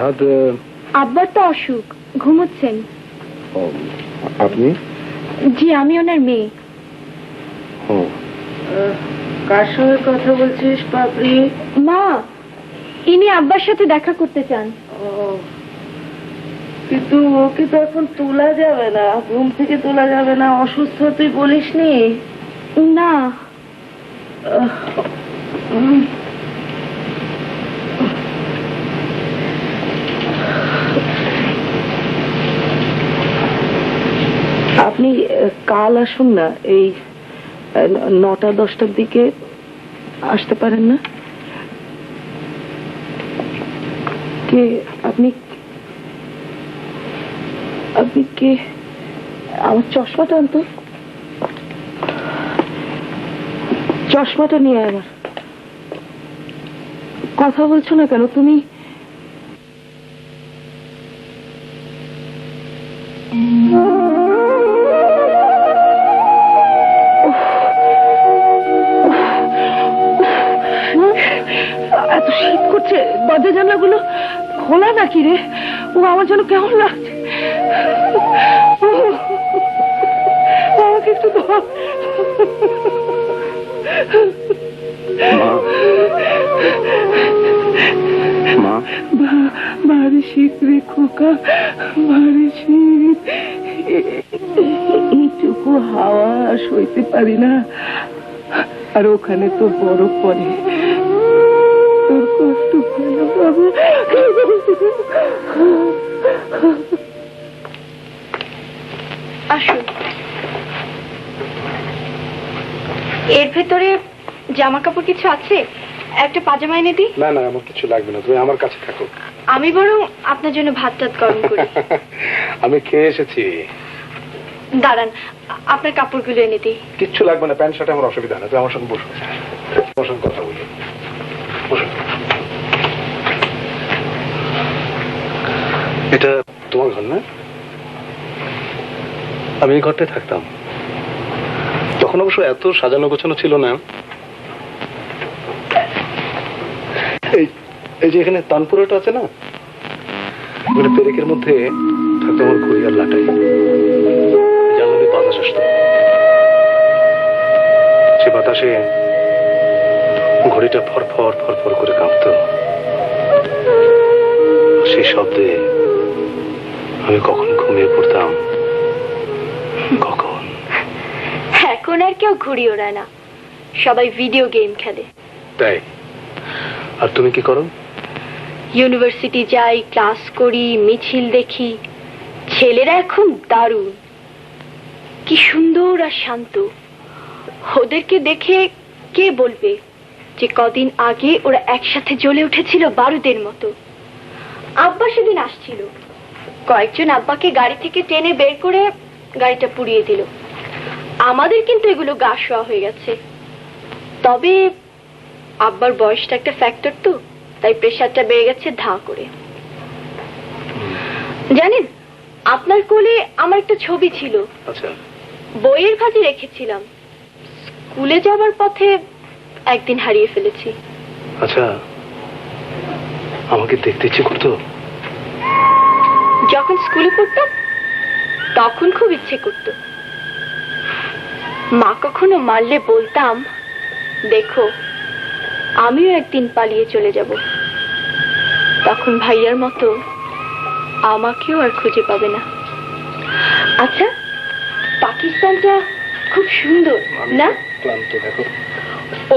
ফাহাদ আব্বার তো অসুখ, ঘুমোচ্ছেন। আপনি? জি, আমি ওনার মেয়ে। কার সঙ্গে কথা বলছিস পাপড়ি? মা, ইনি আব্বার সাথে দেখা করতে চান। কিন্তু ওকে তো এখন তোলা যাবে না, ঘুম থেকে তোলা যাবে না, অসুস্থ তুই বলিসনি? না। আপনি কাল আসুন না, এই 9টা-10টার দিকে আসতে পারেন না? কে আপনি? আপনি কে? আমার চশমাটা আনতো, চশমাটা নিয়ে আমার। কথা বলছো না কেন তুমি? এত শীত করছে, দরজা জানলাগুলো খোলা নাকি রে? ও আমার জন্য কেমন লাগছে। আমাকে একটু ধর। ভারী শীত রে খোকা, ভারী শীত। এইটুকু হাওয়া সইতে পারি না, আর ওখানে তো বরফ পড়ে। তোর কষ্ট হয় বাবা। আসুন। এর ভেতরে জামা কাপড় কিছু আছে? একটা পাজামা এনে দিই? না না, আমার কিছু লাগবে না, তুমি আমার কাছে থাকো। আমি বরং আপনার জন্য ভাত টাত গরম করি। আমি খেয়ে এসেছি। দাঁড়ান, আপনার কাপড়গুলো এনে দিই। কিচ্ছু লাগবে না, প্যান্ট শার্টে আমার অসুবিধা না। তুমি আমার সঙ্গে বসো, আমার সঙ্গে কথা বলো। বসো। এটা তোমার ঘর না? আমি এই ঘরটায় থাকতাম। তখন অবশ্য এত সাজানো গোছানো ছিল না। এই যে এখানে তানপুরাটা আছে না, মানে পেরেকের মধ্যে থাকতো আমার ঘড়ি আর লাটাই। জানলাতে বাতাস আসতো, সে বাতাসে ঘড়িটা ফরফর ফরফর করে কাঁপতো। সেই শব্দে আমি কখন ঘুমিয়ে পড়তাম, কখন। এখন আর কেউ ঘুড়ি ওড়ায় না, সবাই ভিডিও গেম খেলে। তাই? আর তুমি কি করো? ইউনিভার্সিটি যাই, ক্লাস করি, মিছিল দেখি। ছেলেরা এখন দারুণ, কি সুন্দর আর শান্ত। ওদেরকে দেখে কে বলবে যে কদিন আগে ওরা একসাথে জ্বলে উঠেছিল বারুদের মতো। আব্বা সেদিন আসছিল, কয়েকজন আব্বাকে গাড়ি থেকে টেনে বের করে গাড়িটা পুড়িয়ে দিল। আমাদের কিন্তু এগুলো গা শোয়া হয়ে গেছে। তবে আব্বার বয়সটা একটা ফ্যাক্টর তো, তাই প্রেশারটা বেড়ে গেছে ধা করে। জানেন, আপনার কোলে আমার একটা ছবি ছিল। আচ্ছা। বইয়ের ভাঁজে রেখেছিলাম, স্কুলে যাবার পথে একদিন হারিয়ে ফেলেছি। আচ্ছা, আমাকে দেখতে ইচ্ছে করতো? যখন স্কুলে পড়তাম তখন খুব ইচ্ছে করতো। মা কখনো মারলে বলতাম, দেখো আমিও একদিন পালিয়ে চলে যাব, তখন ভাইয়ার মতো আমাকেও আর খুঁজে পাবে না। আচ্ছা, পাকিস্তানটা খুব সুন্দর না? ক্লান্ত দেখো।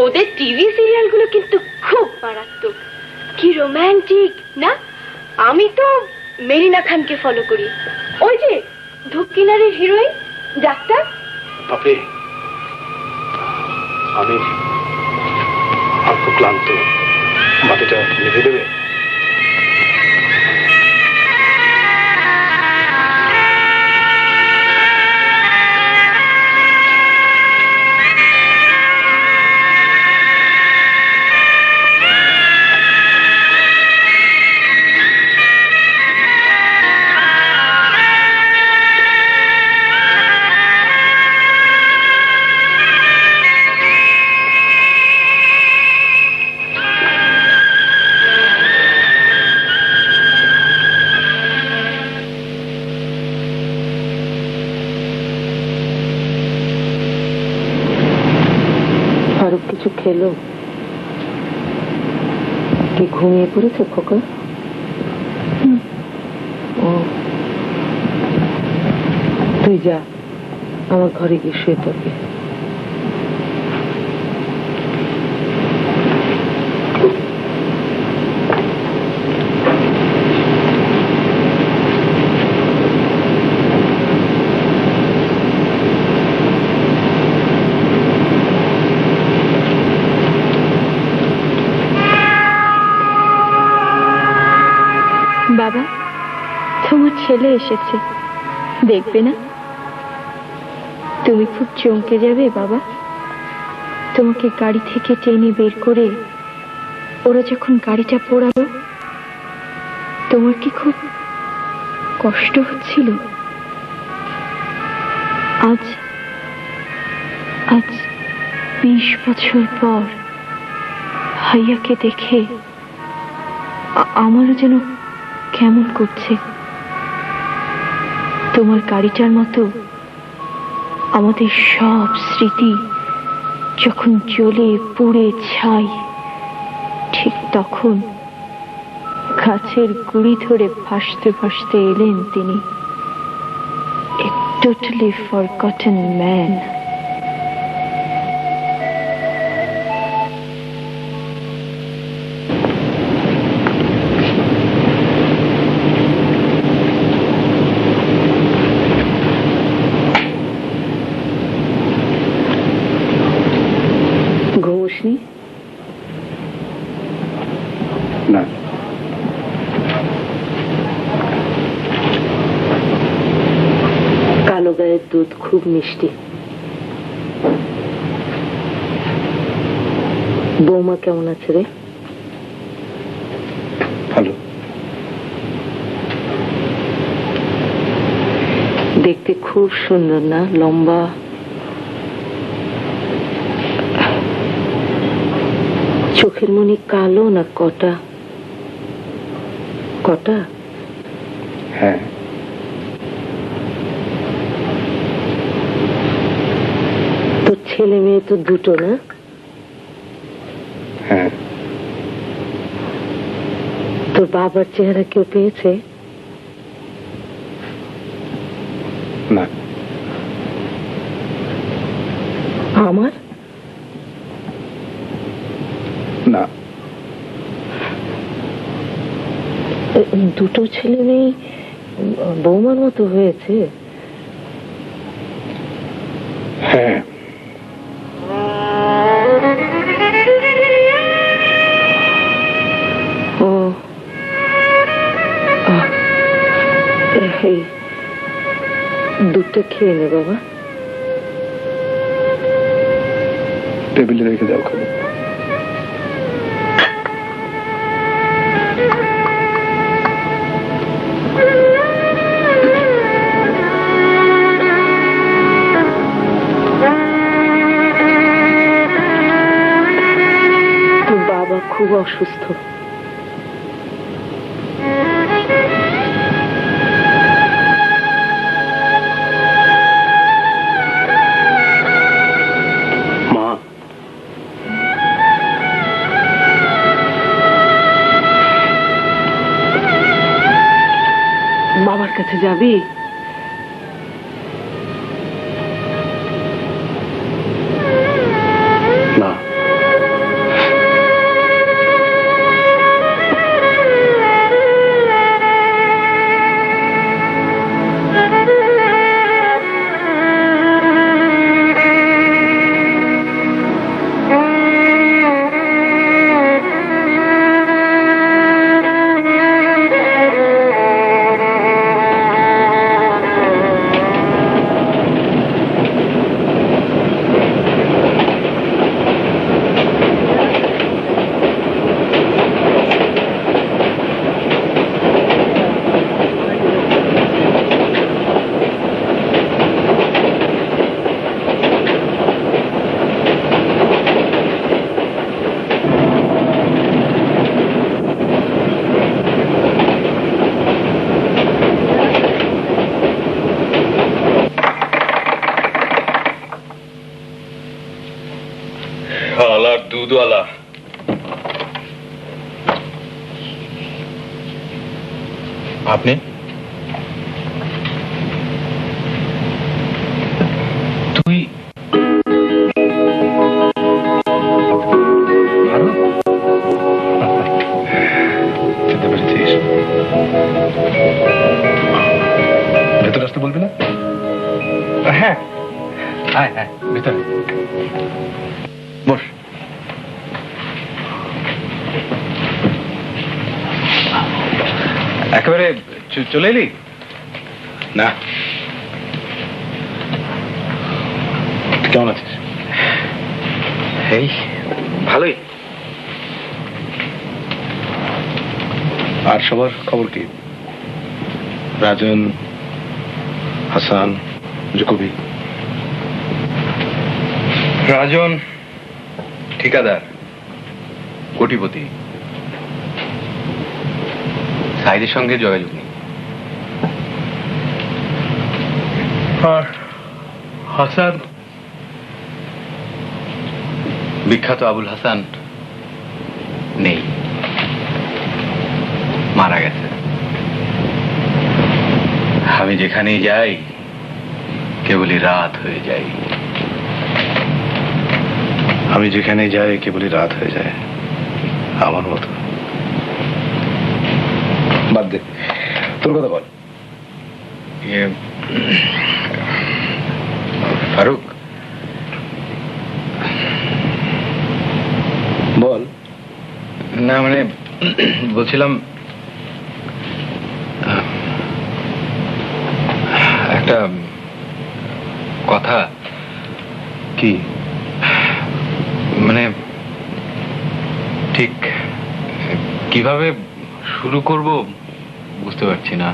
ওদের টিভি সিরিয়ালগুলো কিন্তু খুব মারাত্মক, কি রোম্যান্টিক না? আমি তো মেরিনা খানকে ফলো করি, ওই যে ধূপকিনারের হিরোইন ডাক্তার। বাপরে, আমি খুব ক্লান্ত, বাতিটা নিভে দেবে? এলো? কি ঘুমিয়ে পড়েছে খোকা? ও, তুই যা, আমার ঘরে গিয়ে শুয়ে থাকবি। বাবা, তোমার ছেলে এসেছে, দেখবে না? তুমি খুব চমকে যাবে বাবা। তোমাকে গাড়ি থেকে টেনে বের করে ওরা যখন গাড়িটা পোড়ালো, তোমার কি খুব কষ্ট হচ্ছিল? আজ আজ 20 বছর পর ভাইয়াকে দেখে আমারও যেন কেমন করছে। তোমার গাড়িটার মতো আমাদের সব স্মৃতি যখন জ্বলে পুড়ে ছাই, ঠিক তখন গাছের গুড়ি ধরে ভাসতে ভাসতে এলেন তিনি, a totally forgotten man. ঘুমোসনি? না, কালো গায়ের দুধ খুব মিষ্টি। বৌমা কেমন আছে রে? ভালো। দেখতে খুব সুন্দর না? লম্বা, চোখের মনি কালো না কটা? কটা? হ্যাঁ। তোর ছেলে মেয়ে তো দুটো না? হ্যাঁ। তোর বাবার চেহারা কেউ পেয়েছে? না। আমার? না। দুটো ছেলে মেয়ে বৌমার মতো হয়েছে? হ্যাঁ। ও, এই দুধটা খেয়ে নে বাবা। টেবিলে রেখে যাও, খাবো। তোর বাবা খুব অসুস্থ। মা, বাবার কাছে যাবি? না। দুধওয়ালা। আপনি? তুই চিনতে পেরেছিস? ভেতরে আসতে বলবি না? হ্যাঁ, হ্যাঁ হ্যাঁ, ভিতরে বস। একেবারে চলে এলি? না, কেমন আছিস? এই ভালোই। আর সবার খবর কি? রাজন, হাসান, জুকবি? রাজন ঠিকাদার, কোটিপতি। সাইদের সঙ্গে যোগাযোগ নেই। আর হাসান? বিখ্যাত আবুল হাসান নেই, মারা গেছে। আমি যেখানেই যাই কেবলই রাত হয়ে যাই। আমি যেখানে যাই কেবলই রাত হয়ে যায়, আমার মতো। বাদ দে, তোর কথা বল। ফারুক, বল। না মানে বলছিলাম একটা কথা। কি? মানে ঠিক কিভাবে শুরু করব বুঝতে পারছি না।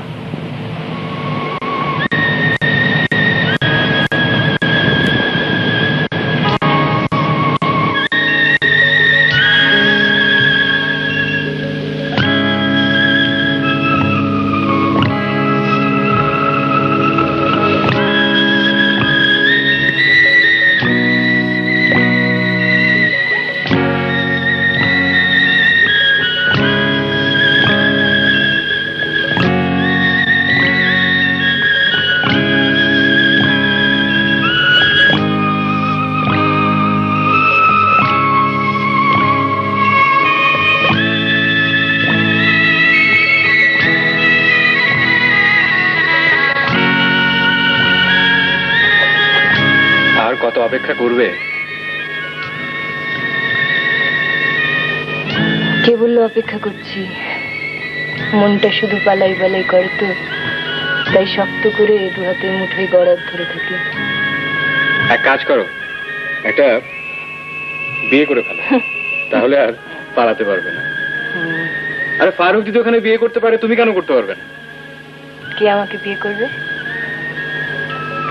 কত অপেক্ষা করবে? কে বললো অপেক্ষা করছি? মনটা শুধু পালাই পালাই করে তো, তাই শক্ত করে দু হাতের মুঠোয় গড়াত ধরে থাকি। এক কাজ করো, একটা বিয়ে করে ফেলো, তাহলে আর পালাতে পারবে না। আরে ফারুক যদি ওখানে বিয়ে করতে পারে, তুমি কেন করতে পারবে না? কে আমাকে বিয়ে করবে?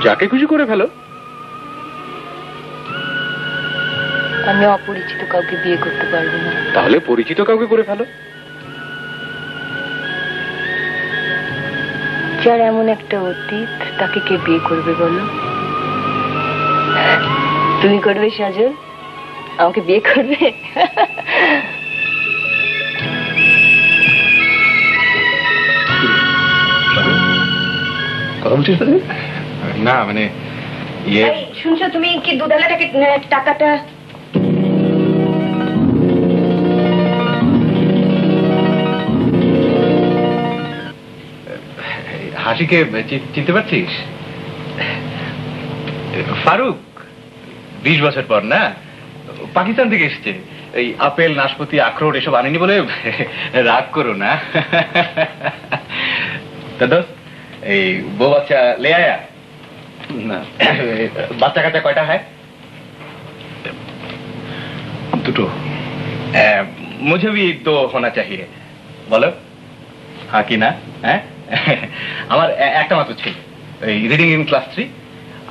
যাকে খুশি করে ফেলো। আমি অপরিচিত কাউকে বিয়ে করতে পারবো না। তাহলে পরিচিত কাউকে করে ফেলো। যার এমন একটা অতীত, তাকে কে বিয়ে করবে বলো? তুমি করবে সাজল? আমাকে বিয়ে করবে? কথা বলছিস না মানে ইয়ে, শুনছো তুমি কি দুধালাটাকে টাকাটা? হাসিকে চিনতে পারছিস? ফারুক 20 বছর পর না, পাকিস্তান থেকে এসছে। এই আপেল, নাশপাতি, আখরোট এসব আনেনি বলে রাগ করো না। দাদা এই বউ বাচ্চা লে আয়া? না, বাচ্চা কাচ্চা কয়টা হয়? দুটো। मुझे भी दो होना चाहिए, বলো হ্যাঁ কি না? হ্যাঁ, আমার একটা মাত্র ছিল, রিডিং ইন ক্লাস 3।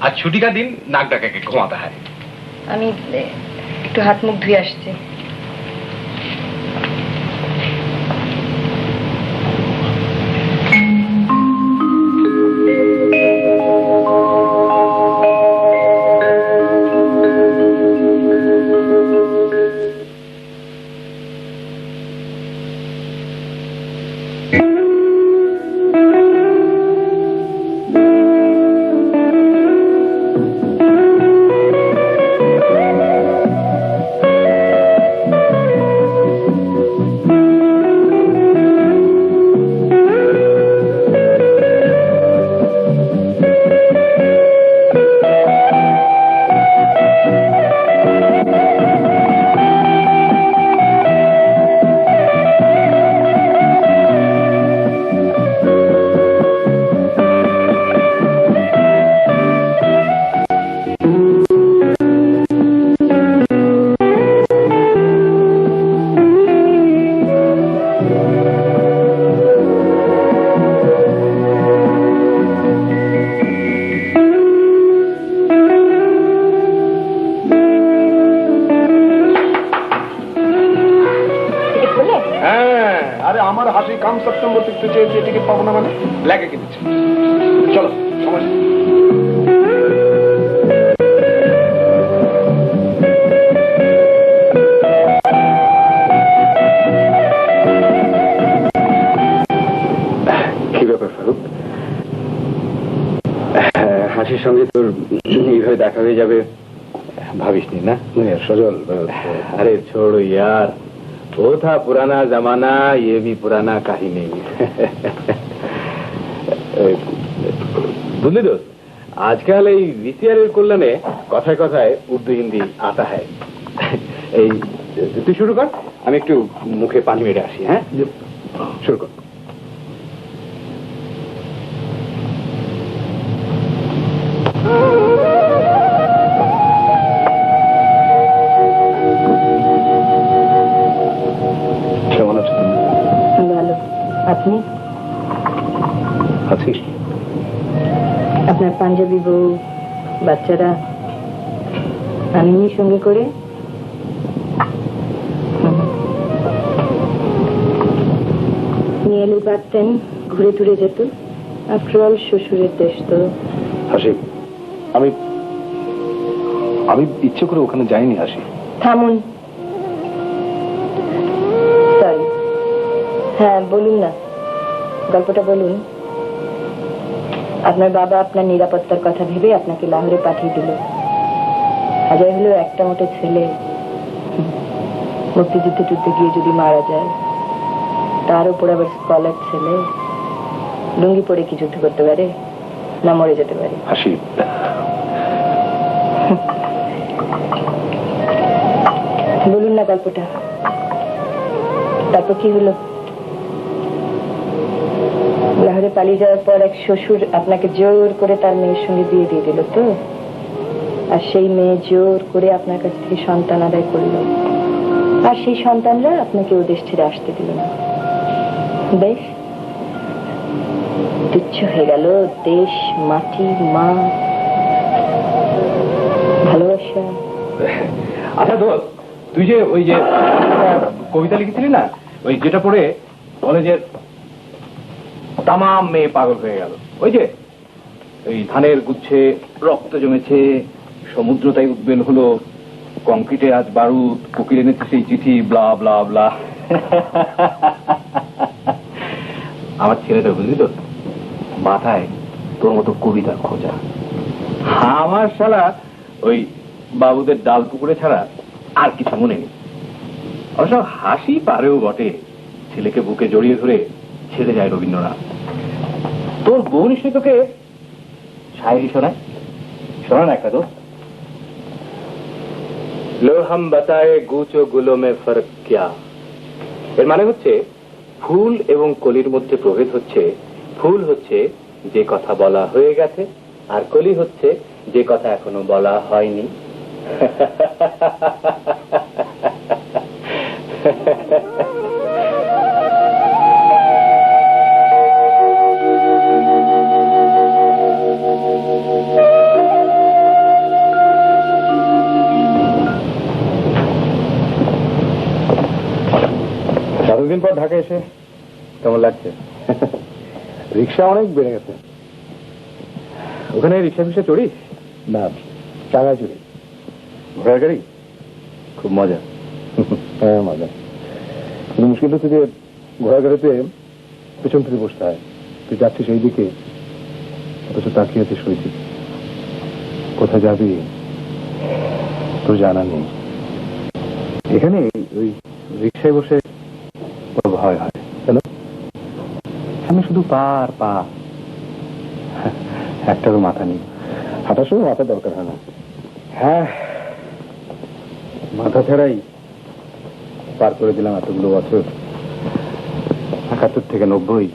আর ছুটিকা দিন নাক ডাকাকে ঘুমাতে হয়। আমি একটু হাত মুখ ধুয়ে আসছি। গিয়ে টিকিট পাবো না মানে? লাগে কিনেছি। চলো সময় নেই। কি ব্যাপার ফারুক? হাসির সঙ্গে তোর এইভাবে দেখা হয়ে যাবে ভাবিসনি না? সজল, अरे छोड़ो यार, वो था पुराना जमाना, ये भी पुराना कहानी। বুঝলি তো, আজকাল এই ভিসিআর এর কল্যাণে কথায় কথায় উর্দু হিন্দি আতা হয়। এই তুই শুরু কর, আমি একটু মুখে পানি মেরে আসি। হ্যাঁ, শুরু কর। কেমন আছো তুমি? ভালো। আপনি? আছি। আপনার পাঞ্জাবি বউ, বাচ্চারা আমিনি সঙ্গে করে? নিয়ে এলে পারতেন, ঘুরে টুরে যেত। আফটার অল শ্বশুরের দেশ তো। হাসি, আমি ইচ্ছে করে ওখানে যাইনি হাসি। থামুন। সরি। হ্যাঁ বলুন না, গল্পটা বলুন। আপনার বাবা আপনার নিরাপত্তার কথা ভেবে আপনাকে লাহোরে পাঠিয়ে দিল। হাজার হলো একটা মোটে ছেলে, মুক্তিযুদ্ধে যুদ্ধে গিয়ে যদি মারা যায়, তার উপর আবার স্কলার ছেলে, লুঙ্গি পরে কি যুদ্ধ করতে পারে? না মরে যেতে পারে? হাসি, বলুন না গল্পটা। তারপর কি হলো? লাহোরে পালিয়ে যাওয়ার পর এক শ্বশুর আপনাকে জোর করে তার মেয়ের সঙ্গে বিয়ে দিয়ে দিল তো, আর সেই মেয়ে জোর করে আপনার কাছ থেকে সন্তান আদায় করলো, আর সেই সন্তানরা আপনাকে ও দেশ ছেড়ে আসতে দিল না। বেশ তুচ্ছ হয়ে গেল দেশ, মাটি, মা, ভালোবাসা। আচ্ছা দোস্ত, তুই যে ওই যে কবিতা লিখেছিলি না, ওই যেটা পড়ে কলেজের তামাম মেয়ে পাগল হয়ে গেল, ওই যে ওই ধানের গুচ্ছে রক্ত জমেছে, সমুদ্র তাই উদ্বেল হলো, কংক্রিটে আজ বারুদ, কোকিল এনেছে সেই চিঠি, ব্লা ব্লা ব্লা। আমার ছেলেটা বুঝলি তো, মাথায় তোর মতো কবিতার খোঁজা। আমার শালা ওই বাবুদের ডাল পুকুরে ছাড়া আর কিছু মনে নেই। অবশ্য হাসি পারেও বটে, ছেলেকে বুকে জড়িয়ে ধরে ছেড়ে যায় রবীন্দ্রনাথ। তোর বউ নিশ্চয়ই তোকে শায়রি শোনায়, শোনা না একটা তো। লো হাম বাতায়ে গুচো গুলো মে ফরক কিয়া। এর মানে হচ্ছে ফুল এবং কলির মধ্যে প্রভেদ হচ্ছে, ফুল হচ্ছে যে কথা বলা হয়ে গেছে, আর কলি হচ্ছে যে কথা এখনো বলা হয়নি। এতদিন পর ঢাকা এসে কেমন লাগছে? রিক্সা অনেক বেড়ে গেছে। ওখানে রিক্সা ফিক্সা চড়িস? না, টাকা চুরি। ঘোড়ার গাড়ি খুব মজা। হ্যাঁ মজা, কিন্তু মুশকিল হচ্ছে যে ঘোড়ার গাড়িতে পেছন থেকে বসতে হয়। তুই যাচ্ছিস এই দিকে, অথচ তাকিয়ে আছিস ওই দিকে। কোথায় যাবি তোর জানা নেই। এখানে ওই রিক্সায় বসে বড় ভয় হয়। কেন? আমি শুধু পা আর পা, একটারও মাথা নেই। হাঁটার সময় মাথা দরকার হয় না। হ্যাঁ, মাথা ছাড়াই পার করে দিলাম এতগুলো বছর। 71 থেকে 90,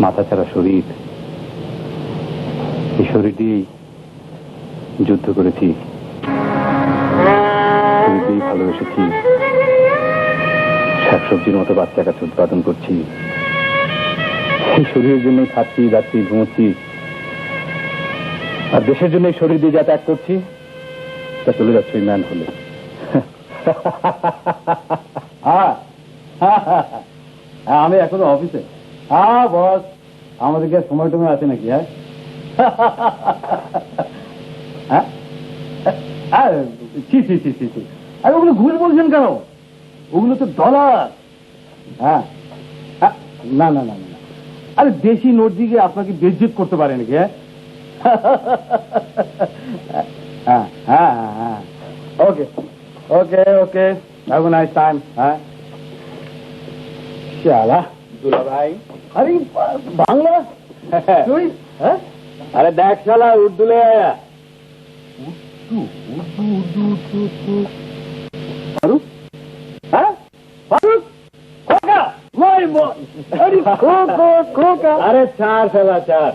মাথা ছাড়া শরীর, এই শরীর দিয়েই যুদ্ধ করেছি, শরীর দিয়েই ভালোবেসেছি, শাকসবজির মতো বাচ্চা কাছে উৎপাদন করছি। এই শরীরের জন্যই খাচ্ছি, যাচ্ছি, ঘুমোচ্ছি, আর দেশের জন্য শরীর দিয়ে যা ত্যাগ করছি তা চলে যাচ্ছে ওই ম্যান হলে। 1 হ্যাঁ আমি এখনো অফিসে। হ্যাঁ বস, আমাদেরকে সময় টময় আছে নাকি? হ্যাঁ হ্যাঁ হ্যাঁ, ছি ছি ছি ছি ছি, আরে ওগুলো ঘুষ বলছেন কেন? ওগুলো তো ডলার। হ্যাঁ হ্যাঁ, না না না না, আরে দেশি নোট দিকে আপনাকে বেজ্জত করতে পারে নাকি? হ্যাঁ হ্যাঁ হ্যাঁ হ্যাঁ, ওকে ওকে ওকে, হ্যাভ এ নাইস টাইম। হ্যাঁ শালা দুলা ভাই, আরে বাংলা তুই? হ্যাঁ আরে দেখ শালা উর্দু লে আয়া। উর্দু উর্দু উর্দু উর্দু ফারুক? হ্যাঁ ফারুক খোকা, মাই বয়, আরে খোকা খোকা। আরে চার শালা চার,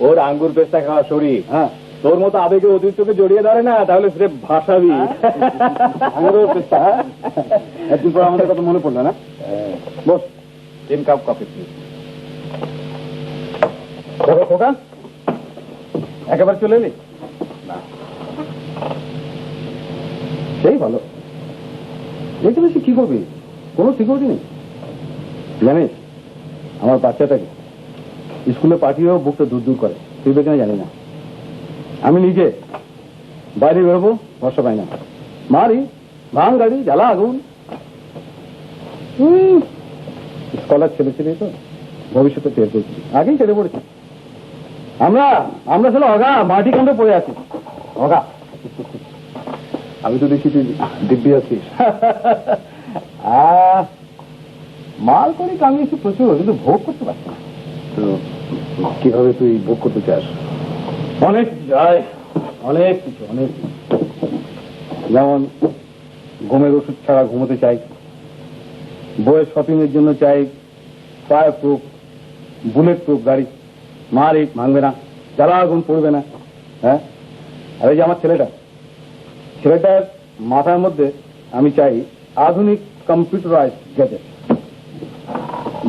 ওর আঙ্গুর পেস্তা খাওয়া শরীর হ্যাঁ তোর মতো আবেগে অতিরিক্তকে জড়িয়ে ধরে না, তাহলে সে ভাসাবি। আঙ্গুর পেস্তা একদিন পর আমাদের কথা মনে পড়লো না? বস, 3 কাপ কফি প্লিজ। খোকা একেবারে চলে এলি? না, সেই ভালো। এখানে সে কি করবি? কোনো সিকিউরিটি নেই। জানিস আমার বাচ্চাটাকে স্কুলে পাঠিয়েও বুকটা দূর দূর করে, তুই কিনা জানি না। আমি নিজে বাইরে বেরোবো, ভরসা পাই না। মারি ভাঙ গাড়ি, জ্বালা আগুন। স্কলার ছেলে ছেলে তো ভবিষ্যতে টের করছি, আগেই কেটে পড়েছি। আমরা ছিল অগা মাটি কাণ্ডে পড়ে আছি। অগা আমি তো দেখি তুই দিব্যি আছিস। মাল করে কামিয়েছি প্রচুর, কিন্তু ভোগ করতে পারছি না। তো কিভাবে তুই ভোগ করতে চাস? অনেক কিছু যায়, অনেক কিছু অনেক কিছু। যেমন ঘুমের ওষুধ ছাড়া ঘুমোতে চাই, বইয়ের শপিং এর জন্য চাই ফায়ার প্রুফ বুলেট প্রুফ গাড়ি, মার ইট ভাঙবে না, জ্বালা আগুন পড়বে না। হ্যাঁ, আর এই যে আমার ছেলেটার মাথার মধ্যে আমি চাই আধুনিক কম্পিউটারাইজ গ্যাজেট,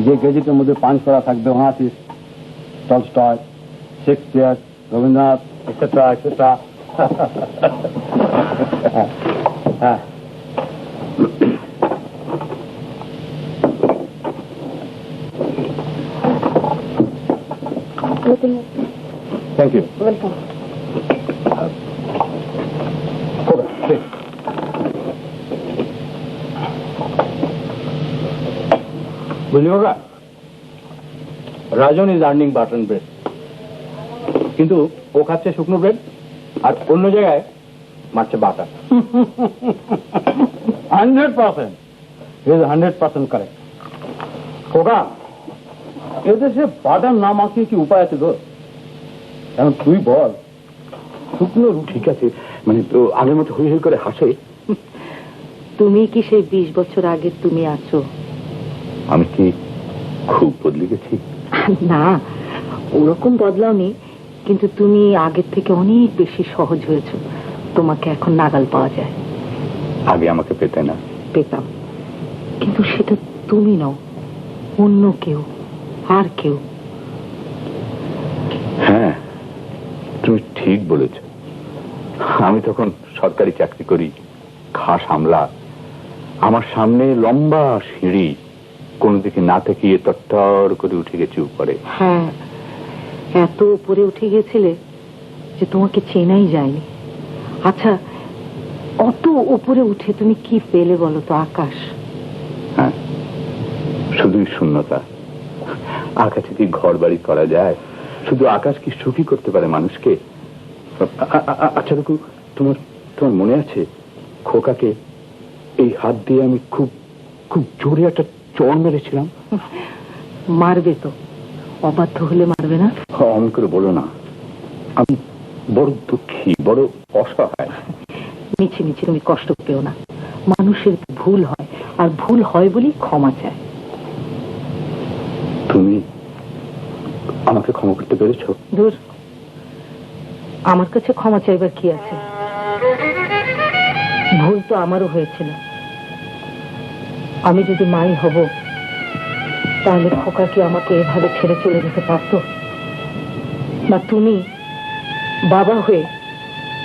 যে গ্যাজেটের মধ্যে পাঁচ করা থাকবে Onassis, Tolstoy, Shakespeare, Rabindranath etcetera etcetera. হ্যাঁ থ্যাংক ইউ। ওয়েলকাম। বুঝলি বাবা, Rajan is earning butter bread, কিন্তু ও খাচ্ছে শুকনো ব্রেড আর অন্য জায়গায় মারছে বাটার। 100%, 100% কারেক্ট। খোকা, এদেশে বাটার না মাখিয়ে কি উপায় আছে তোর? এখন তুই বল, শুকনো ঠিক আছে মানে তো আগের মতো হই হই করে হাসে? তুমি কি সেই 20 বছর আগে তুমি আছো? আমি কি খুব বদলে গেছি? না, ওরকম বদলাওনি, কিন্তু তুমি আগের থেকে অনেক বেশি সহজ হয়েছো। তোমাকে এখন নাগাল পাওয়া যায়। আগে আমাকে পেতে না? পেতাম, কিন্তু সেটা তুমি নও, অন্য কেউ, আর কেউ। হ্যাঁ, তুমি ঠিক বলেছ। আমি তখন সরকারি চাকরি করি, খাস আমলা, আমার সামনে লম্বা সিঁড়ি, কোন দিকে না তাকিয়ে তট্টর করে উঠে গেছি উপরে। হ্যাঁ, এত উপরে উঠে গেছিলে যে তোমাকে চেনাই যায়নি। আচ্ছা, অত উপরে উঠে তুমি কি পেলে বলো তো? আকাশ। হ্যাঁ, শুধুই শূন্যতা। আকাশে কি ঘর বাড়ি করা যায়? শুধু আকাশ কি সুখী করতে পারে মানুষকে? আচ্ছা দেখো, তোমার মনে আছে খোকাকে এই হাত দিয়ে আমি খুব খুব জোরে একটা চড় মেরেছিলাম? মারবে তো, অবাধ্য হলে মারবে না? অমন করে বলো না, আমি বড় দুঃখী, বড় অসহায়। মিছে মিছে তুমি কষ্ট পেও না। মানুষের ভুল হয়, আর ভুল হয় বলেই ক্ষমা চায়। তুমি আমাকে ক্ষমা করতে পেরেছ? দূর, আমার কাছে ক্ষমা চাইবার কি আছে? ভুল তো আমারও হয়েছিল। আমি যদি মাই হব, তাহলে খোকা কি আমাকে এভাবে ছেড়ে চলে যেতে পারতো? না তুমি বাবা হয়ে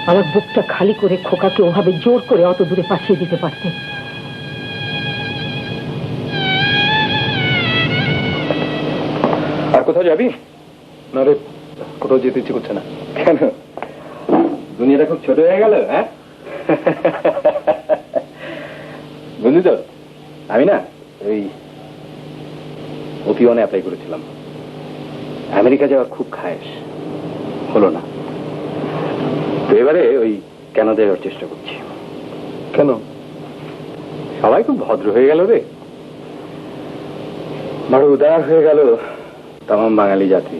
আমার বুকটা খালি করে খোকাকে ওভাবে জোর করে অত দূরে পাঠিয়ে দিতে পারতে? আর কোথাও যাবি? না রে, কোথাও যেতে ইচ্ছে করছে না। কেন, দুনিয়াটা খুব ছোট হয়ে গেল? হ্যাঁ বুঝলি তো, আমি না ওই ওপিওনে অ্যাপ্লাই করেছিলাম। আমেরিকা যাওয়ার খুব খায়েশ, হলো না। তো এবারে ওই কানাডা যাওয়ার চেষ্টা করছি। কেন? সবাই খুব ভদ্র হয়ে গেল রে, বড় উদার হয়ে গেল তামাম বাঙালি জাতি।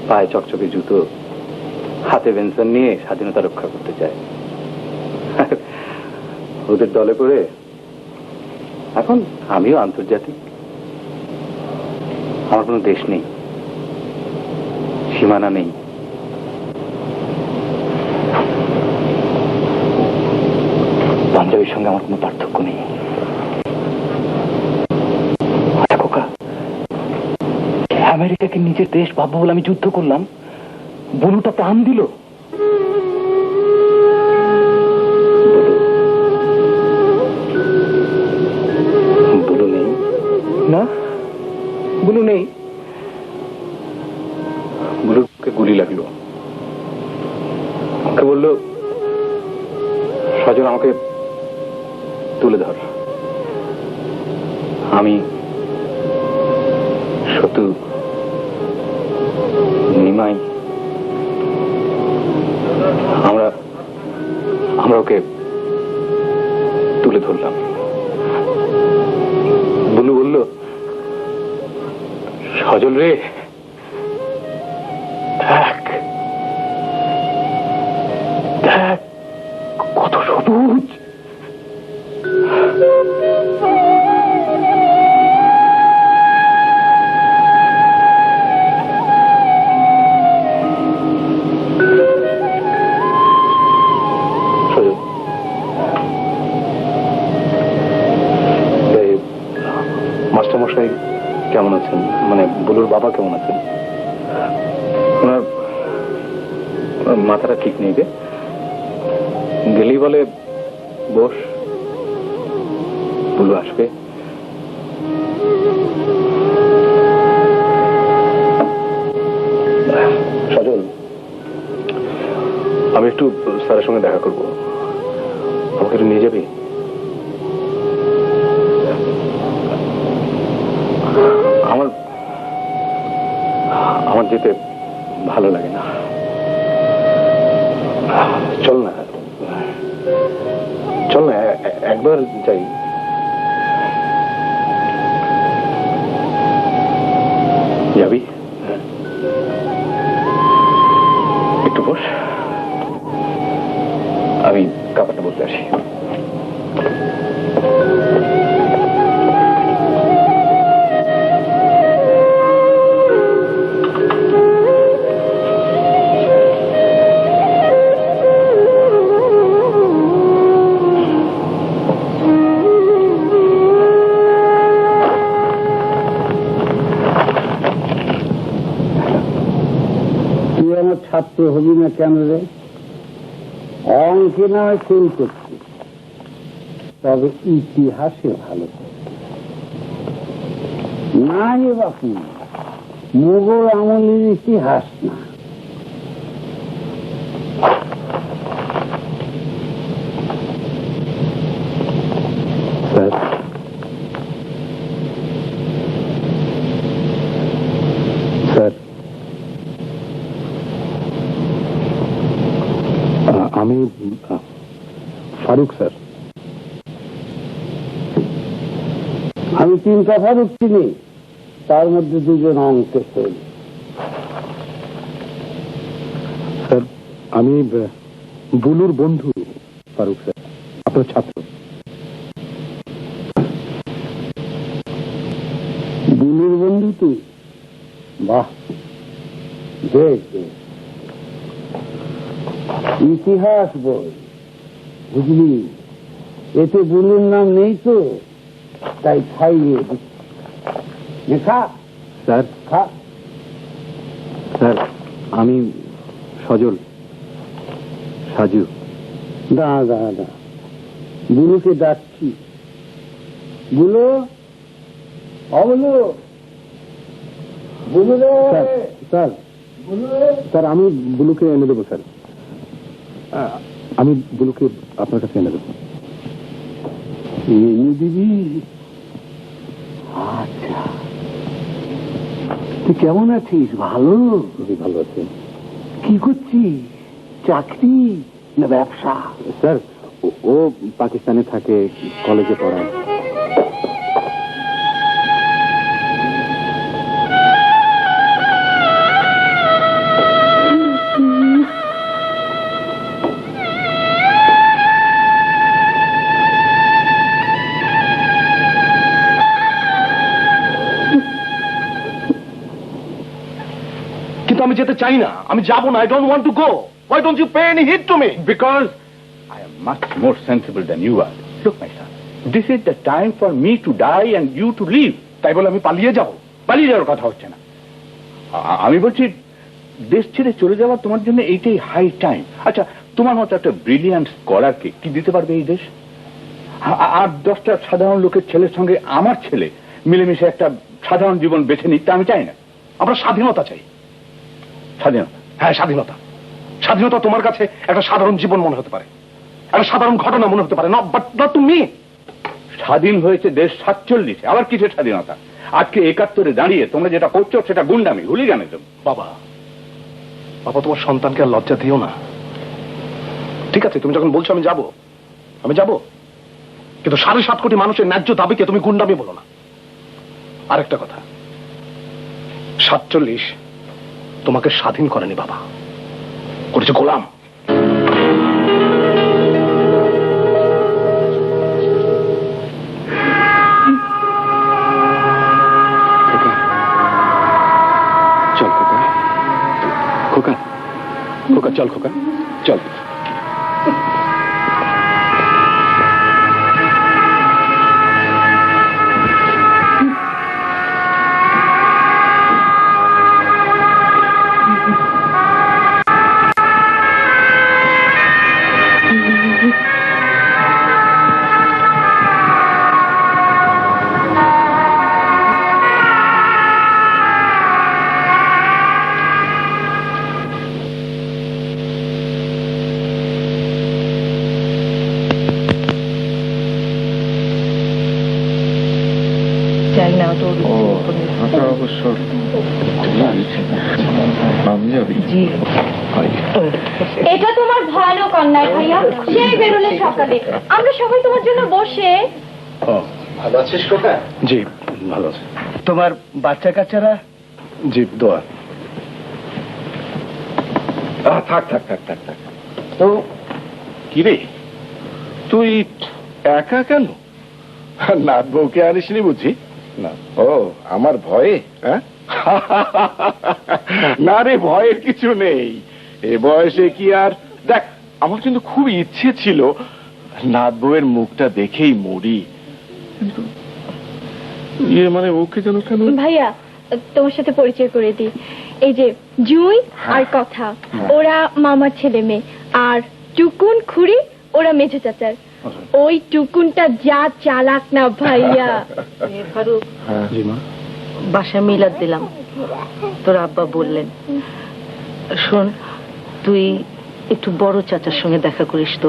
পায়ে চকচকে জুতো, হাতে বেনসন নিয়ে স্বাধীনতা রক্ষা করতে চায়। ওদের দলে করে এখন আমিও আন্তর্জাতিক। আমার কোনো দেশ নেই, সীমানা নেই। পাঞ্জাবির সঙ্গে আমার কোনো পার্থক্য নেই। আচ্ছা খোকা, আমেরিকাকে নিজের দেশ ভাববো বলে আমি যুদ্ধ করলাম, বুলুটা প্রাণ দিল। বুলু নেই না, বুলু নেই। বুলুকে গুলি লাগলো, ওকে বললো সজল আমাকে তুলে ধর। আমি সতু, নিমাই, আমরা ওকে তুলে ধরলাম। বুলু বলল, সজল রে, দেখ দেখ কত সবুজ। মাস্টারমশাই কেমন আছেন? মানে বুলুর বাবা কেমন আছেন? ওনার মাথাটা ঠিক নেই রে। গেলেই বলে বস, বুলু আসবে। সজল, আমি একটু স্যারের সঙ্গে দেখা করবো, আমাকে একটু নিয়ে যাবি? আমার যেতে ভালো লাগে না। চল না, চল না, একবার যাই। যাবি? একটু বস, আমি কাপড়টা বলতে আসি। ছাত্র হবি না কেন রে? অঙ্কে না হয় ফেল করছি, তবে ইতিহাসে ভালো না রে বাপু। মুঘল আমলের ইতিহাস না। স্যার, আমি ফারুক স্যার। আমি 3টা ফারুক চিনি, তার মধ্যে 2জন অঙ্কে ফেল। স্যার, আমি বুলুর বন্ধু ফারুক স্যার, আপনার ছাত্র। বুলুর বন্ধু তুই? বাহ, বেশ বেশ। ইতিহাস বই বুঝলি, এতে বুলুর নাম নেই তো, তাই খাইয়ে দিচ্ছি। খা স্যার, খা। স্যার, আমি সজল, সাজু। দাঁড়া, বুলুকে ডাকছি। বুলু, অবলু, স্যার স্যার স্যার আমি বুলুকে এনে দেবো স্যার আমি বুলুকে আপনার কাছে এনে দেবো। এনে দিবি? আচ্ছা, তুই কেমন আছিস? ভালো? খুবই ভালো আছি। কি করছিস? চাকরি না ব্যবসা? স্যার ও পাকিস্তানে থাকে, কলেজে পড়ায়। কিন্তু আমি যেতে চাই না, আমি যাব না। I don't want to go. Why don't you pay any heed to me? Because I am much more sensible than you are. Look, my son, this is the time for me to die and you to live. তাই বলে আমি পালিয়ে যাব? পালিয়ে যাওয়ার কথা হচ্ছে না। আমি বলছি দেশ ছেড়ে চলে যাওয়া তোমার জন্য এইটাই হাই টাইম। আচ্ছা, তোমার মতো একটা ব্রিলিয়ান্ট স্কলারকে কি দিতে পারবে এই দেশ? আর 10টা সাধারণ লোকের ছেলের সঙ্গে আমার ছেলে মিলেমিশে একটা সাধারণ জীবন বেছে নিতে আমি চাই না। আমরা স্বাধীনতা চাই। স্বাধীনতা? হ্যাঁ, স্বাধীনতা। স্বাধীনতা তোমার কাছে একটা সাধারণ জীবন মনে হতে পারে, একটা সাধারণ ঘটনা মনে হতে পারে, না তুমি। স্বাধীন হয়েছে দেশ 47, আবার কিসের স্বাধীনতা? আজকে 71-এ দাঁড়িয়ে তোমরা যেটা করছো সেটা গুন্ডামি, হুলিগানিজম। বাবা, বাবা, তোমার সন্তানকে আর লজ্জা দিও না। ঠিক আছে, তুমি যখন বলছো আমি যাব, আমি যাব, কিন্তু 7.5 কোটি মানুষের ন্যায্য দাবিকে তুমি গুন্ডামি বলো না। আরেকটা কথা, 47 তোমাকে স্বাধীন করেনি বাবা, করেছে গোলাম। চল খোকা, খোকা, খোকা, চল খোকা, চল। এটা তোমার ভয়ানক অন্যায় ভাইয়া। সেই বেরোলে সকালে, আমরা সবাই তোমার জন্য বসে। ভালো আছিস খোকা? জি ভালো আছে। তোমার বাচ্চা কাচ্চারা? জি দোয়া। থাক থাক থাক থাক থাক। তো কি রে, তুই একা কেন? নাথ বউকে আনিসনি বুঝি? না। ও, আমার ভয়ে? না রে, ভয়ের কিছু নেই। এ বয়সে কি আর, দেখ আমার কিন্তু খুব ইচ্ছে ছিল নাথ বউয়ের মুখটা দেখেই মরি। ইয়ে মানে ওকে যেন কেন। ভাইয়া, তোমার সাথে পরিচয় করে দিই। এই যে জুই আর কথা, ওরা মামার ছেলে মেয়ে। আর টুকুন খুড়ি, ওরা মেজো চাচার। ওই টুকুনটা যা চালাক না ভাইয়া। ফারুক, জি মা। বাসায় মিলাদ দিলাম, তোর আব্বা বললেন। শোন, তুই একটু বড় চাচার সঙ্গে দেখা করিস। তো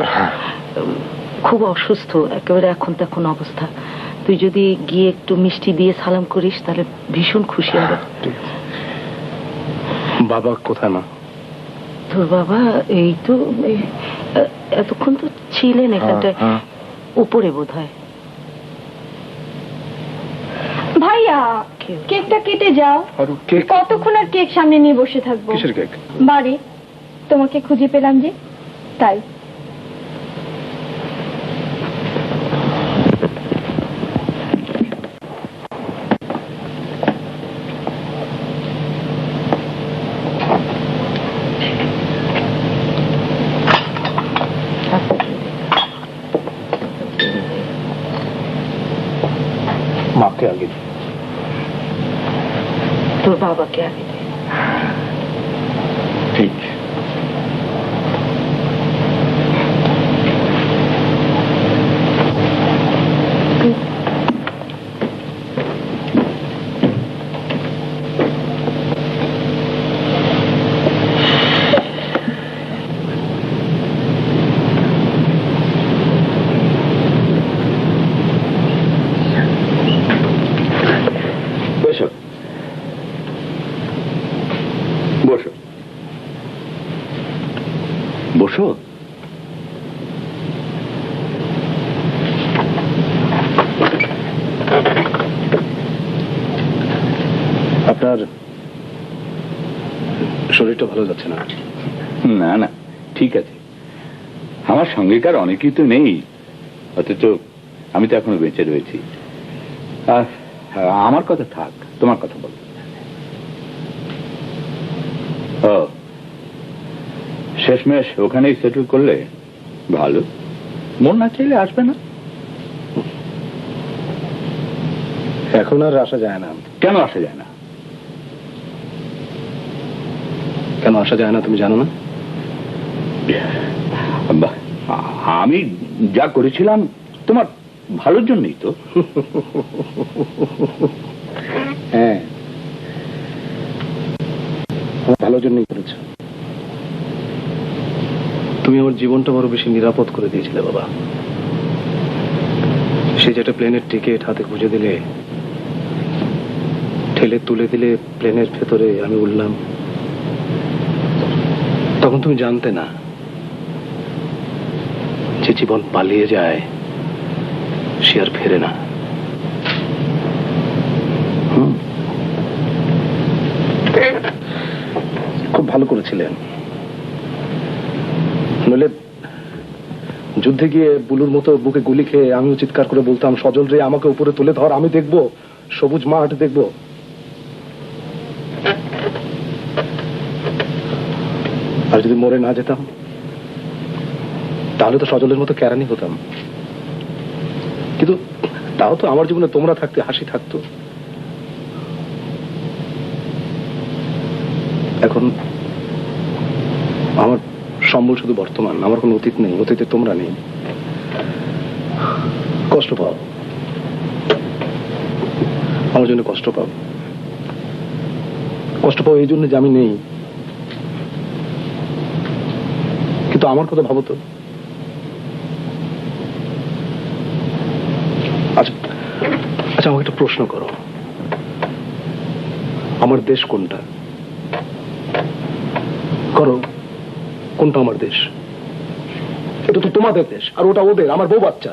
খুব অসুস্থ, একেবারে এখন তখন অবস্থা। তুই যদি গিয়ে একটু মিষ্টি দিয়ে সালাম করিস তাহলে ভীষণ খুশি হবে। বাবা কোথায় মা? তোর বাবা এই তো এতক্ষণ তো ছিলেন এখানটায়, উপরে বোধ হয়। ভাইয়া, কেকটা কেটে যাও। কতক্ষণ আর কেক সামনে নিয়ে বসে থাকবো? কিসের কেক? বাড়ি, তোমাকে খুঁজে পেলাম যে, তাই। মাকে আগে, তোর বাবাকে আগে। ঠিক। বসো বসো। আপনার শরীরটা ভালো যাচ্ছে না? না না, ঠিক আছে। আমার সঙ্গেকার অনেকেই তো নেই, অথচ আমি তো এখনো বেঁচে রয়েছি। আমার কথা থাক, তোমার কথা বল। ও, শেষমেশ ওখানেই সেটেল করলে? ভালো, মন না চাইলে আসবে না। এখন আর আসা যায় না। কেন আসা যায় না? কেন আসা যায় না তুমি জানো না? আমি যা করেছিলাম তোমার ভালোর জন্যই তো। হ্যাঁ, ভালোর জন্যই করেছ। তুমি আমার জীবনটা বড় বেশি নিরাপদ করে দিয়েছিলে বাবা। সে যেটা প্লেনের টিকিট হাতে খুঁজে দিলে, ঠেলে তুলে দিলে প্লেনের ভেতরে আমি উঠলাম, তখন তুমি জানতে না যে জীবন পালিয়ে যায় সে আর ফেরে না। খুব ভালো করেছিলেন। নইলে যুদ্ধে গিয়ে বুলুর মতো বুকে গুলি খেয়ে আমিও চিৎকার করে বলতাম, সজল রে আমাকে উপরে তুলে ধর, আমি দেখবো সবুজ মাঠ দেখবো। আর যদি মরে না যেতাম তাহলে তো সজলের মতো কেরানি হতাম। কিন্তু তাও তো আমার জীবনে তোমরা থাকতে হাসি থাকতো। এখন আমার সম্বল শুধু বর্তমান, আমার কোনো অতীত নেই, অতীতে তোমরা নেই। কষ্ট পাও, আমার জন্য কষ্ট পাও। কষ্ট পাও এই জন্য যে আমি নেই, কিন্তু আমার কথা ভাবো তো। আচ্ছা আচ্ছা, আমাকে একটা প্রশ্ন করো, আমার দেশ কোনটা? করো, কোনটা আমার দেশ? এটা তো তোমাদের দেশ, আর ওটা ওদের, আমার বউ বাচ্চা।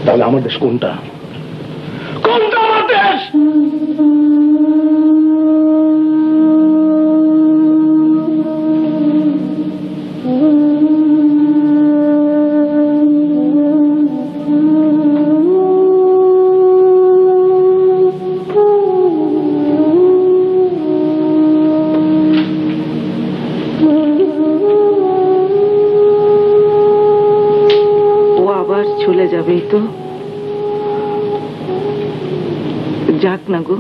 তাহলে আমার দেশ কোনটা? কোনটা আমার দেশ? চলে যাবেই তো, যাক না গো।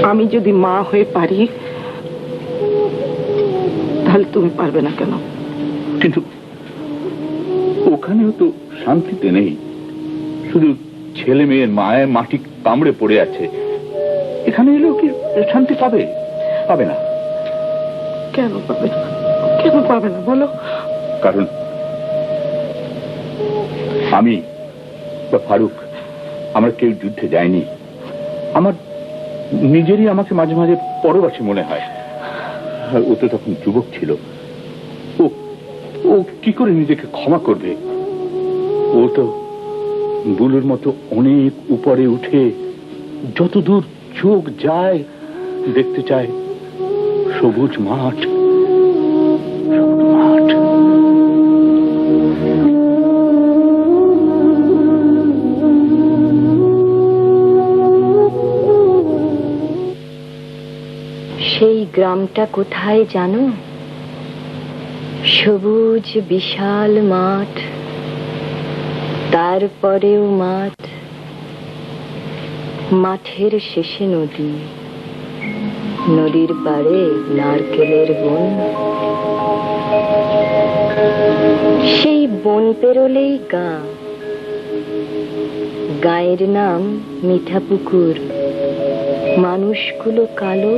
আমি যদি মা হয়ে পারি, তাহলে তুমি পারবে না কেন? কিন্তু ওখানেও তো শান্তিতে নেই, শুধু ছেলে মেয়ের মায়ের মাটি কামড়ে পড়ে আছে। এখানে এলেও কি শান্তি পাবে? পাবে না। কেন পাবে না? কেন পাবে না বলো? কারণ আমি বা ফারুক, আমরা কেউ যুদ্ধে যায়নি। আমার নিজেরই আমাকে মাঝে মাঝে পরবাসী মনে হয়। ও তো তখন যুবক ছিল, ও ও কি করে নিজেকে ক্ষমা করবে? ও তো বুলুর মতো অনেক উপরে উঠে যতদূর চোখ যায় দেখতে চায় সবুজ মাঠ। সেই গ্রামটা কোথায় জানো? সবুজ বিশাল মাঠ, তারপরেও মাঠ, মাঠের শেষে নদী, নদীর পাড়ে নারকেলের বন। সেই বন পেরোলেই গাঁ, গাঁয়ের নাম মিঠাপুকুর। মানুষগুলো কালো,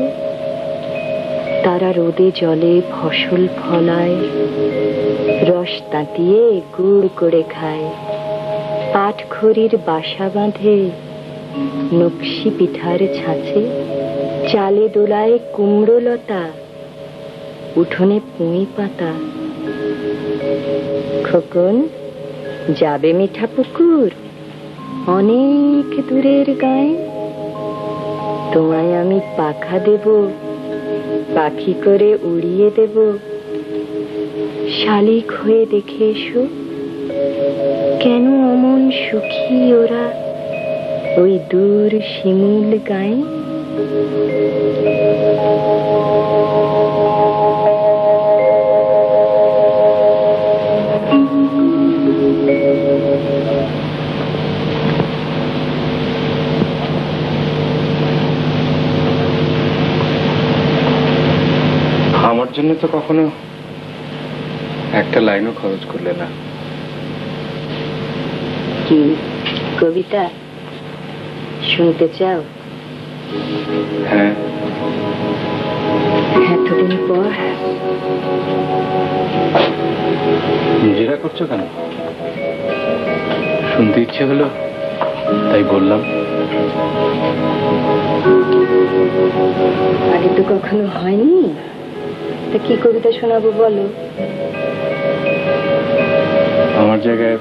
তারা রোদে জলে ফসল ফলায়, রস তাতিয়ে গুড় করে খায়। পাটখড়ির বাসা বাঁধে নকশি পিঠার ছাঁচে, চালে দোলায় কুমড়ো লতা, উঠোনে পুঁই পাতা। খোকন, যাবে মিঠা পুকুর অনেক দূরের গায়ে? তোমায় আমি পাখা দেব, পাখি করে উড়িয়ে দেব। শালিক হয়ে দেখে এসো, কেন অমন সুখী ওরা ওই দূর শিমুল গায়ে। আমার জন্য তো কখনো একটা লাইনও খরচ করলে না। কি কবিতা শুনতে চাও? হ্যাঁ, এতদিন পর। নিজেরা করছো কেন? শুনতে ইচ্ছে হলো তাই বললাম। আগে তো কখনো হয়নি, তা কি কবিতা শোনাবো বলো? আমার জায়গায়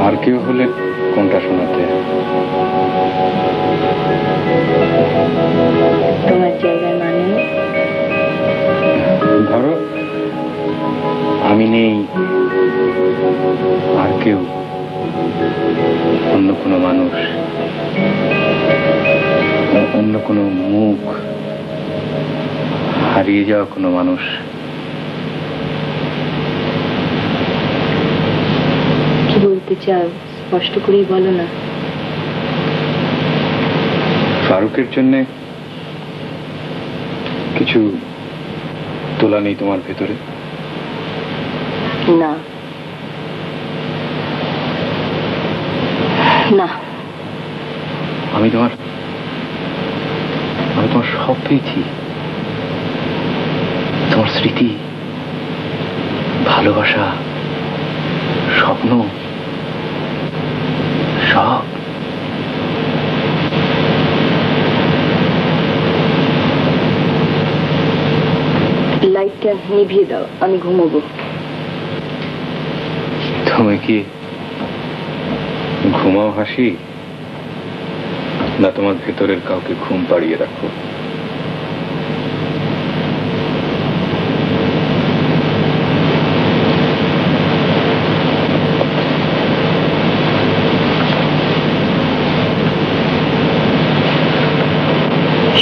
আর কেউ হলে কোনটা শোনাতে? তোমার জায়গায় মানে? ধরো আমি নেই, আর কেউ, অন্য কোনো মানুষ, অন্য কোনো মুখ, হারিয়ে যাওয়া কোনো মানুষ। কি বলতে চাও স্পষ্ট করেই বলো না। ফারুকের জন্যে কিছু তোলা নেই তোমার ভেতরে? না না, আমি তোমার সব পেয়েছি। তোমার স্মৃতি, ভালোবাসা, স্বপ্ন, সব। লাইটটা নিভিয়ে দাও, আমি ঘুমোবো। তুমি কি ঘুমাও হাসি, না তোমার ভেতরের কাউকে ঘুম পাড়িয়ে রাখো?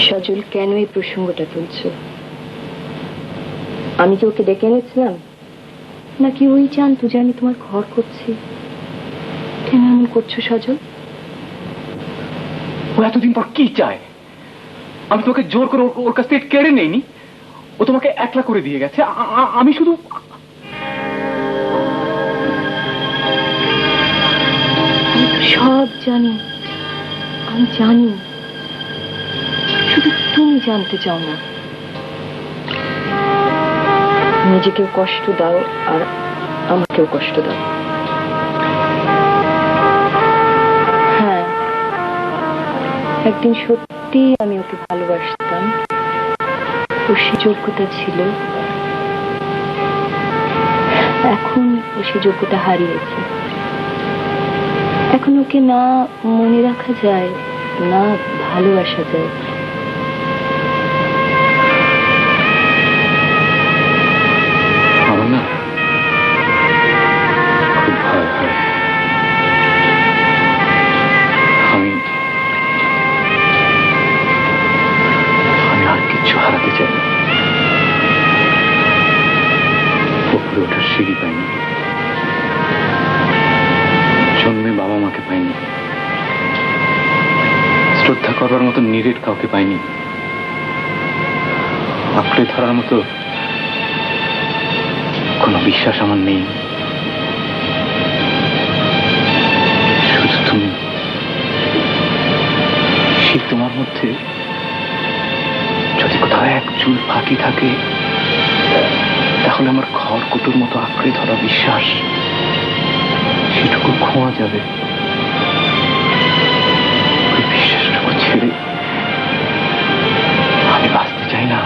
সজল, কেন এই প্রসঙ্গটা তুলছো? আমি কি ওকে ডেকে এনেছিলাম, নাকি ওই জানতো যে আমি তোমার ঘর করছি? কেন এমন করছো সজল? ও এতদিন পর কি চায়? আমি তোমাকে জোর করে ওর কাছ থেকে কেড়ে নেইনি, ও তোমাকে একলা করে দিয়ে গেছে। আমি শুধু সব জানি, আমি জানি, শুধু তুমি জানতে চাও না। নিজেকেও কষ্ট দাও আর আমাকেও কষ্ট দাও। হ্যাঁ, একদিন সত্যি আমি ওকে ভালোবাসতাম, ওর সে যোগ্যতা ছিল। এখন ও সে যোগ্যতা হারিয়েছে। এখন ওকে না মনে রাখা যায়, না ভালোবাসা যায়। আমার না খুব ভয় হয়। আমি আর কিচ্ছু হারাতে চাই না। উপরে ওঠার সিঁড়ি পাইনি, জন্মে বাবা মাকে পাইনি, শ্রদ্ধা করবার মতো নিরেট কাউকে পাইনি, আঁকড়ে ধরার মতো কোনো বিশ্বাস আমার নেই। শুধু তুমি, সে তোমার মধ্যে যদি কোথাও এক চুল ফাঁকি থাকে, তাহলে আমার খড়কুটোর মতো আঁকড়ে ধরা বিশ্বাস ক্ষমা যাবে? তুই বিশ্বাসটুকু ছেড়ে আমি বাঁচতে চাই না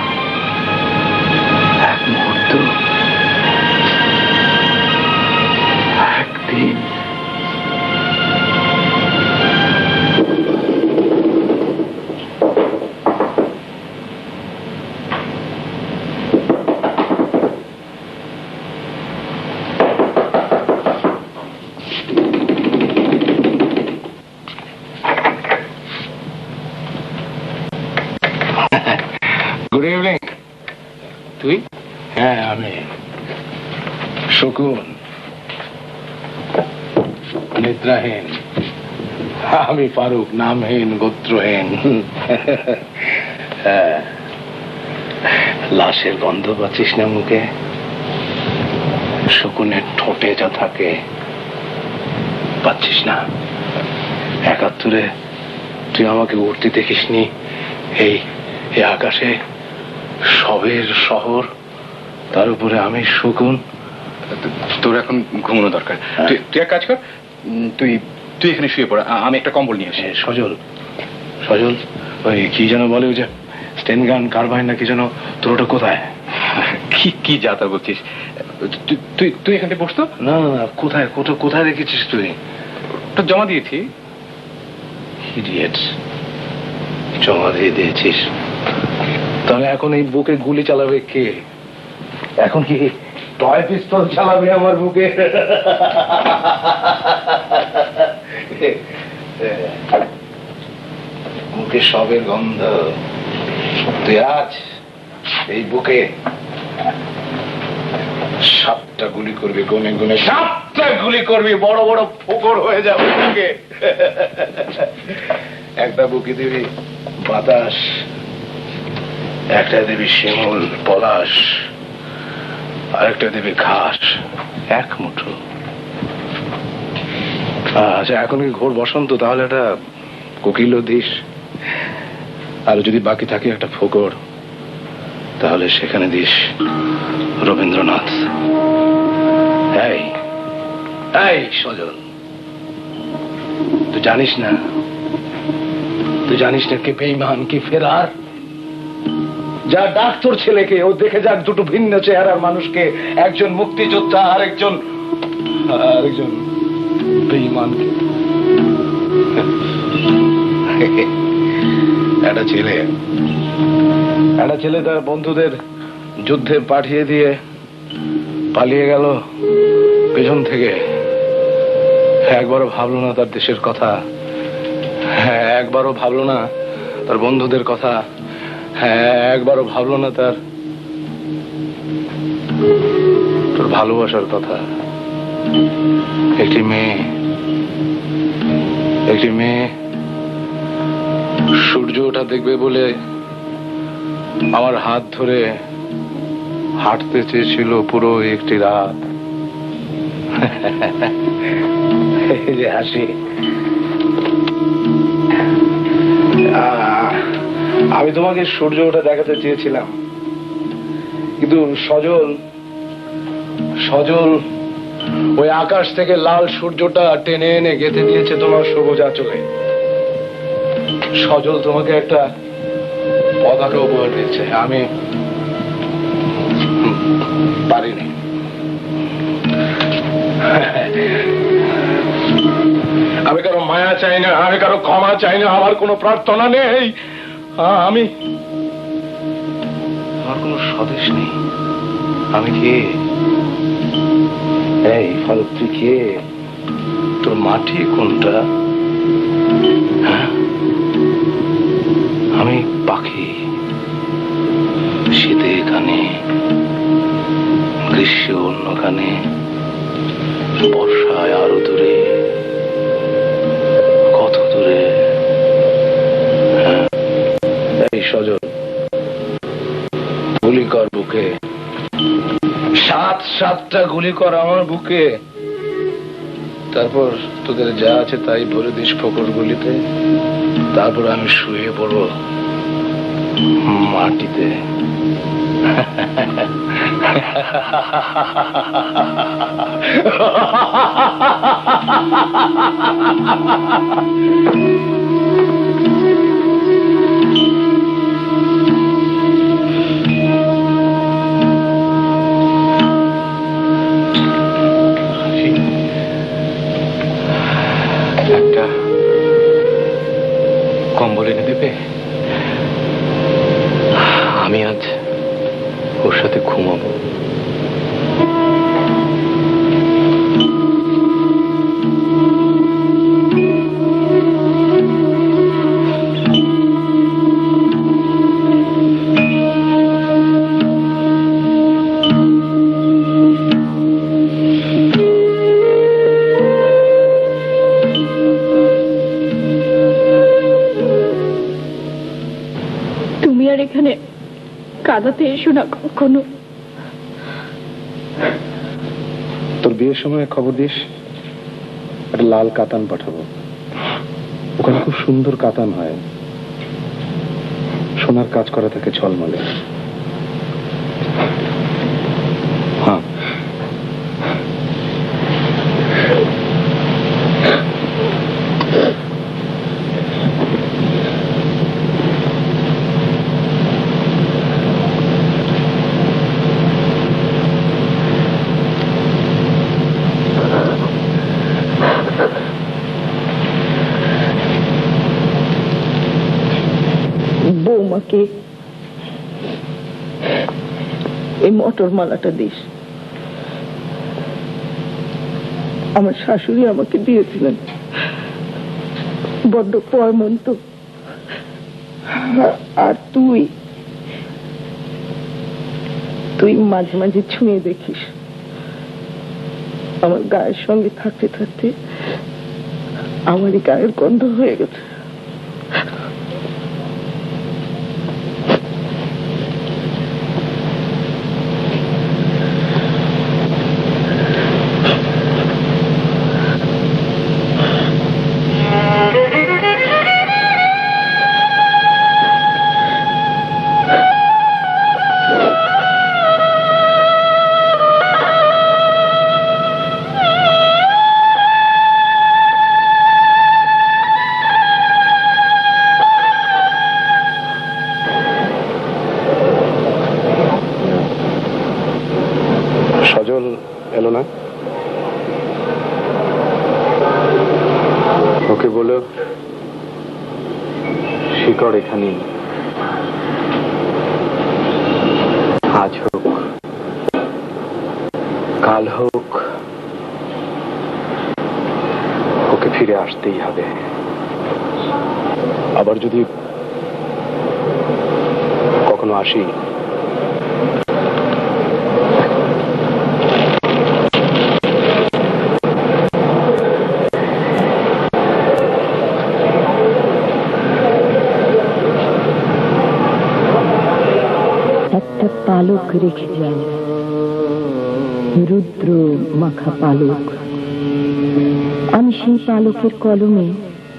এক মুহূর্ত, একদিন। Good evening. তুই? হ্যাঁ, আমি শকুন, নিদ্রাহীন। আমি ফারুক, নামহীন গোত্রহীন। হ্যাঁ, লাশের গন্ধ পাচ্ছিস না মুখে? শকুনের ঠোঁটে যা থাকে পাচ্ছিস না? ৭১ তুই আমাকে উঠতে দেখিসনি এই আকাশে, সবের শহর, তার উপরে আমি শকুন। তোর এখন ঘুমানো দরকার। তুই এক কাজ কর, তুই তুই এখানে শুয়ে পড়, আমি একটা কম্বল নিয়ে আসি। সজল, সজল, ওই কি যেন বলে, ওই যে স্টেন গান কারবাইন না কি যেন, তোর ওটা কোথায়? কি কি যা তা বলছিস? তুই তুই এখানে বসতো না না না, কোথায় কোথায় রেখেছিস তুই? তো জমা দিয়েছি। ইডিয়েটস, জমা দিয়ে দিয়েছিস? তাহলে এখন এই বুকে গুলি চালাবে কে? এখন কি টয় পিস্তল চালাবে আমার বুকে? মুখে সবের গন্ধ, তুই আজ এই বুকে 7টা গুলি করবি, গুনে গুনে 7টা গুলি করবি, বড় বড় ফোকর হয়ে যাবে বুকে। একটা বুকে দিবি বাতাস, একটা দিবি শিমুল পলাশ, আরেকটা দিবি ঘাস, এক মুঠো। আচ্ছা, এখন কি ঘোর বসন্ত, তাহলে একটা কোকিলও দিস। আর যদি বাকি থাকে একটা ফোকর, তাহলে সেখানে দিস রবীন্দ্রনাথ। এই এই সজল, তুই জানিস না কে বেঈমান, কি ফেরার? যা ডাক তোর ছেলেকে, ও দেখে যাক দুটো ভিন্ন চেহারার মানুষকে, একজন মুক্তিযোদ্ধা আর একজন বেঈমানকে। একটা ছেলে তার বন্ধুদের যুদ্ধে পাঠিয়ে দিয়ে পালিয়ে গেল পেছন থেকে। একবারও ভাবলো না তার দেশের কথা, একবারও ভাবলো না তার বন্ধুদের কথা, একবারও ভাবলো না তোর ভালোবাসার কথা। একটি মেয়ে সূর্য ওঠা দেখবে বলে আমার হাত ধরে হাঁটতে চেয়েছিল পুরো একটি রাত। এই যে হাসি, আমি তোমাকে সূর্য ওঠা দেখাতে চেয়েছিলাম, কিন্তু সজল ওই আকাশ থেকে লাল সূর্যটা টেনে এনে গেঁথে দিয়েছে তোমার সবুজ আঁচলে। সজল তোমাকে একটা পতাকা উপহার দিয়েছে, আমি পারিনি। আমি কারো মায়া চাই না, আমি কারো ক্ষমা চাই না, আমার কোনো প্রার্থনা নেই, আমার কোনো স্বদেশ নেই। আমি কে? এই ফারুক, তুই কে? তোর মাটি কোনটা? আমি পাখি, শীতে এখানে, গ্রীষ্মে অন্যখানে, বর্ষায় আরো দূরে, কত দূরে। এই সজল, গুলি কর বুকে, 7টা গুলি কর আমার বুকে। তারপর তোদের যা আছে তাই ভরে দিস ফোকর গুলিতে। তারপর আমি শুয়ে পড়ব মাটিতে। একটা কম্বল এনে দেবে? আমি আজ ওর সাথে ঘুমাবো। তুমি আর এখানে কাঁদাতে এসো না কখনো। তোর বিয়ের সময় খবর দিস, একটা লাল কাতান পাঠাবো। ওখানে খুব সুন্দর কাতান হয়, সোনার কাজ করা থাকে ছলমলে। হ্যাঁ, বৌমাকে এই মটর মালাটা দিস। আমার শাশুড়ি আমাকে দিয়েছিলেন, বড্ড পরমন্ত। আর তুই মাঝে মাঝে ছুঁয়ে দেখিস। আমার গায়ের সঙ্গে থাকতে থাকতে আমারই গায়ের গন্ধ হয়ে গেছে। সজল এলো না? ওকে বলো শিকড় এখানে আজ হোক কাল হোক ওকে ফিরে আসতেই হবে। আবার যদি কখনো আসি, একটা পালক রেখে যাও, রুদ্র মাখা পালক। আমি সেই পালকের কলমে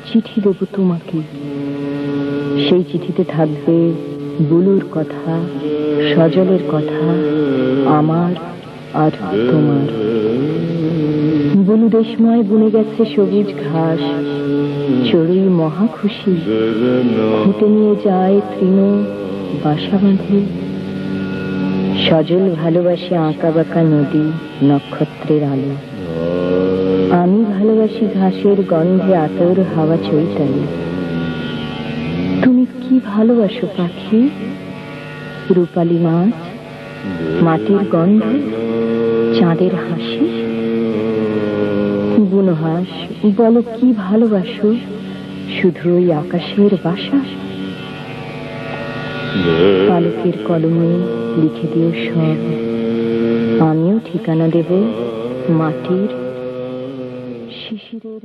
চিঠি দেব তোমাকে। সেই চিঠিতে থাকবে বুলুর কথা, সজলের কথা, আমার আর তোমার। বুলু দেশময় বুনে গেছে সবুজ ঘাস, চড়ুই মহা খুশি, হেঁটে নিয়ে যায় তৃণ বাসা বাঁধে। সজল ভালোবাসে আঁকা বাঁকা নদী, নক্ষত্রের আলো। আমি ভালোবাসি ঘাসের গন্ধে আতর হাওয়া চৈতালি। তুমি কি ভালোবাসো পাখি? রূপালী মাছ, মাটির গন্ধ, চাঁদের হাসি। বুনো হাঁস, বলো কি ভালোবাসো? শুধু ওই আকাশের বাসা। পালকের কলমে লিখে দিও সব। আমিও ঠিকানা দেব মাটির শিশিরের।